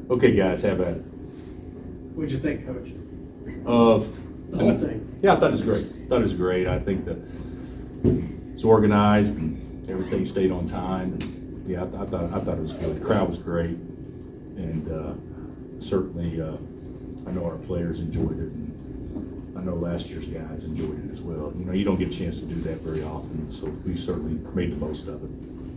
Okay, guys, have at it. What'd you think, Coach? Of The whole thing. Yeah, I thought it was great. I think that it's organized and everything stayed on time. And yeah, I thought it was good. The crowd was great, and certainly I know our players enjoyed it, and I know last year's guys enjoyed it as well. You know, you don't get a chance to do that very often, so we certainly made the most of it.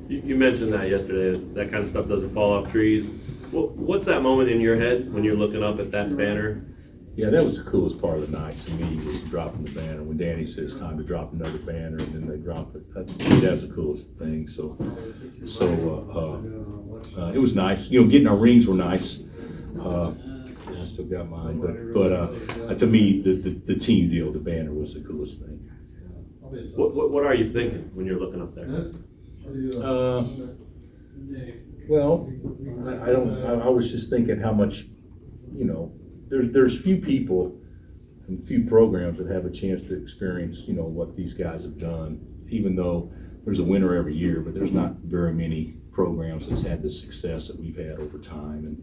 You mentioned that yesterday. That kind of stuff doesn't fall off trees. What's that moment in your head when you're looking up at that banner? Yeah, that was the coolest part of the night to me, was dropping the banner. When Danny says time to drop another banner, and then they drop it. That was the coolest thing. So it was nice. You know, getting our rings were nice. I still got mine, but to me, the team deal, the banner, was the coolest thing. What are you thinking when you're looking up there? Well, I was just thinking how much, you know, there's few people and few programs that have a chance to experience, you know, what these guys have done, even though there's a winner every year, but there's not very many programs that's had the success that we've had over time. And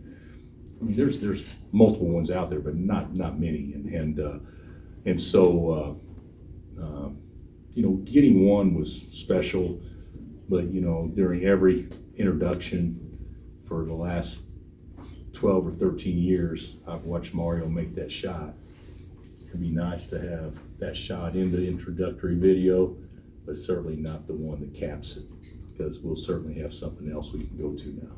I mean, there's multiple ones out there, but not many. And so, you know, getting one was special, but, you know, during every introduction for the last 12 or 13 years, I've watched Mario make that shot. It'd be nice to have that shot in the introductory video, but certainly not the one that caps it, because we'll certainly have something else we can go to now.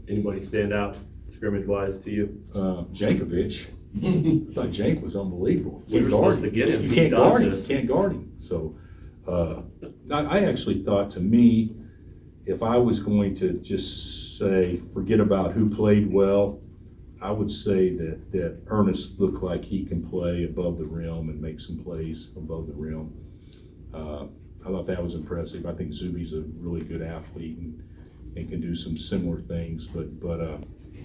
Anybody stand out scrimmage-wise to you? Jankovic. I thought Jank was unbelievable. We were supposed to get him. You can't guard him. You can't guard him. So I actually thought, to me, if I was going to just say, forget about who played well, I would say that Ernest looked like he can play above the rim and make some plays above the rim. I thought that was impressive. I think Zuby's a really good athlete and can do some similar things, but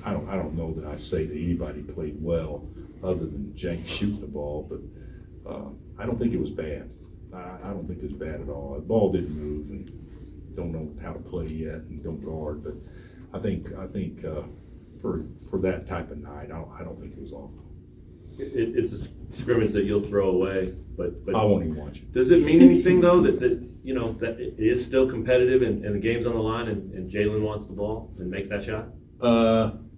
I don't know that I say that anybody played well other than Jank shooting the ball, but I don't think it was bad. I don't think it was bad at all. The ball didn't move, and don't know how to play yet, and don't guard. But I think for that type of night, I don't think it was awful. It's a scrimmage that you'll throw away, but I won't even watch it. Does it mean anything though that you know that it is still competitive and the game's on the line and Jalen wants the ball and makes that shot?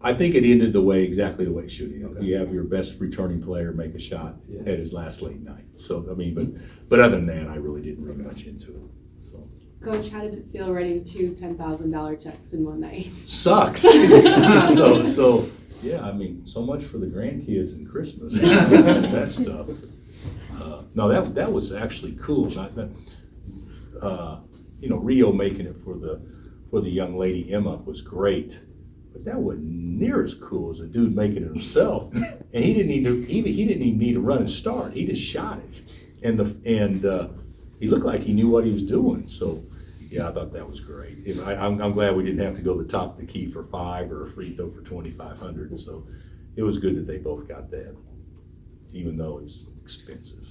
I think it ended exactly the way it should end. Okay. You have your best returning player make a shot at his last late night. So I mean, but other than that, I really didn't read much into it. So. Coach, how did it feel writing 2 $10,000 checks in one night? Sucks. so yeah, I mean, so much for the grandkids and Christmas and that stuff. No, that was actually cool. You know, Rio making it for the young lady Emma was great, but that wasn't near as cool as the dude making it himself. And he didn't even need to run and start. He just shot it, and he looked like he knew what he was doing. So yeah, I thought that was great. I'm glad we didn't have to go to the top of the key for 5 or a free throw for 2,500. So it was good that they both got that, even though it's expensive.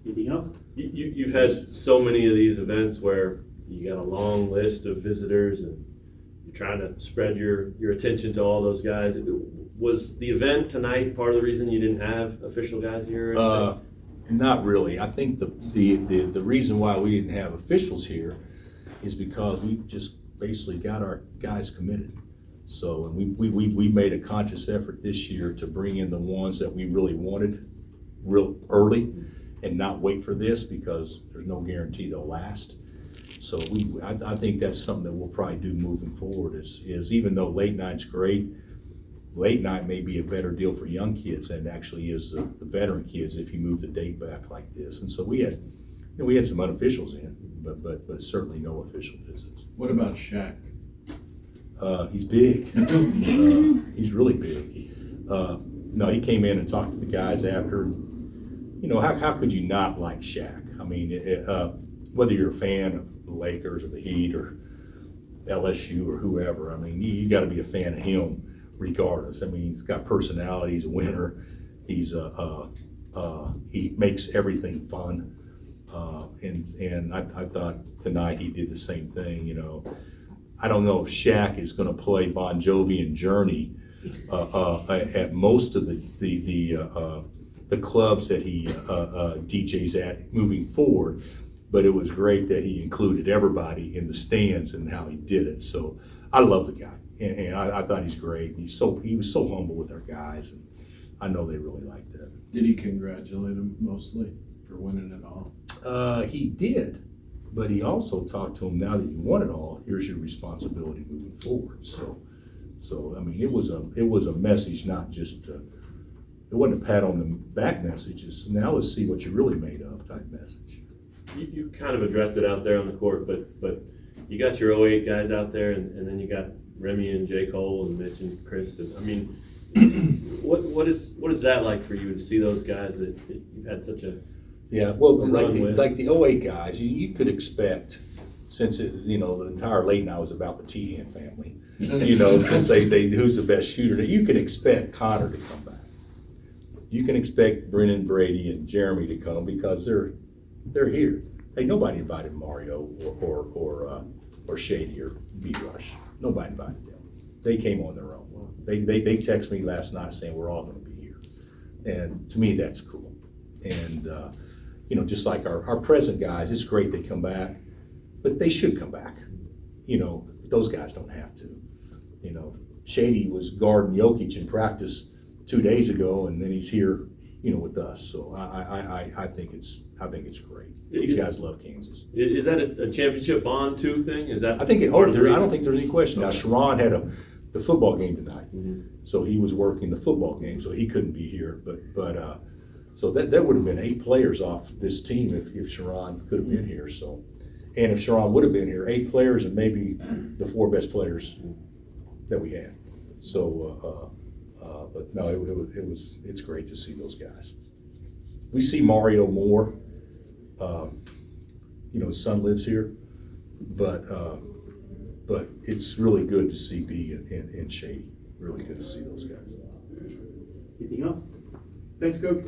Anything else? You've had so many of these events where you got a long list of visitors and you're trying to spread your attention to all those guys. Was the event tonight part of the reason you didn't have official guys here? Not really. I think the reason why we didn't have officials here is because we just basically got our guys committed. So, and we made a conscious effort this year to bring in the ones that we really wanted real early and not wait for this, because there's no guarantee they'll last. So I think that's something that we'll probably do moving forward is even though late night's great, late night may be a better deal for young kids than it actually is the veteran kids if you move the date back like this. And so we had some unofficials in, but certainly no official visits. What about Shaq? He's big. He's really big. No, he came in and talked to the guys after. You know, how could you not like Shaq? I mean, whether you're a fan of the Lakers or the Heat or LSU or whoever, I mean, you got to be a fan of him regardless. I mean, he's got personality. He's a winner. He makes everything fun. And I thought tonight he did the same thing. You know, I don't know if Shaq is going to play Bon Jovi and Journey at most of the clubs that he DJs at moving forward. But it was great that he included everybody in the stands and how he did it. So I love the guy, and I thought he's great. He was so humble with our guys, and I know they really liked that. Did he congratulate him mostly for winning it all? He did, but he also talked to him. Now that you won it all, here's your responsibility moving forward. So I mean, it was a message, not just it wasn't a pat on the back message. It's now let's see what you're really made of type message. You kind of addressed it out there on the court, but you got your 08 guys out there, and then you got Remy and J. Cole and Mitch and Chris. And I mean, what is that like for you to see those guys that you've had such a like the 08 guys, you could expect, since it, the entire late night was about the Teahan family, since they who's the best shooter, you can expect Connor to come back. You can expect Brennan, Brady, and Jeremy to come because they're here. Hey, nobody invited Mario or Shady or B-Rush. Nobody invited them. They came on their own. They texted me last night saying we're all going to be here, and to me that's cool. And just like our present guys, it's great they come back, but they should come back. Those guys don't have to. Shady was guarding Jokic in practice 2 days ago, and then he's here, with us. So I think it's great. These guys love Kansas. Is that a championship bond too thing? Is that I think part of the I reason? don't think there's any question. Now Sharon had the football game tonight, so he was working the football game, so he couldn't be here. But so that would have been 8 players off this team if Sharon could have been here. So, and if Sharon would have been here, 8 players and maybe the 4 best players that we had. So, but no, it's great to see those guys. We see Mario more. His son lives here, but it's really good to see B and Shady. Really good to see those guys. Anything else? Thanks, Coach.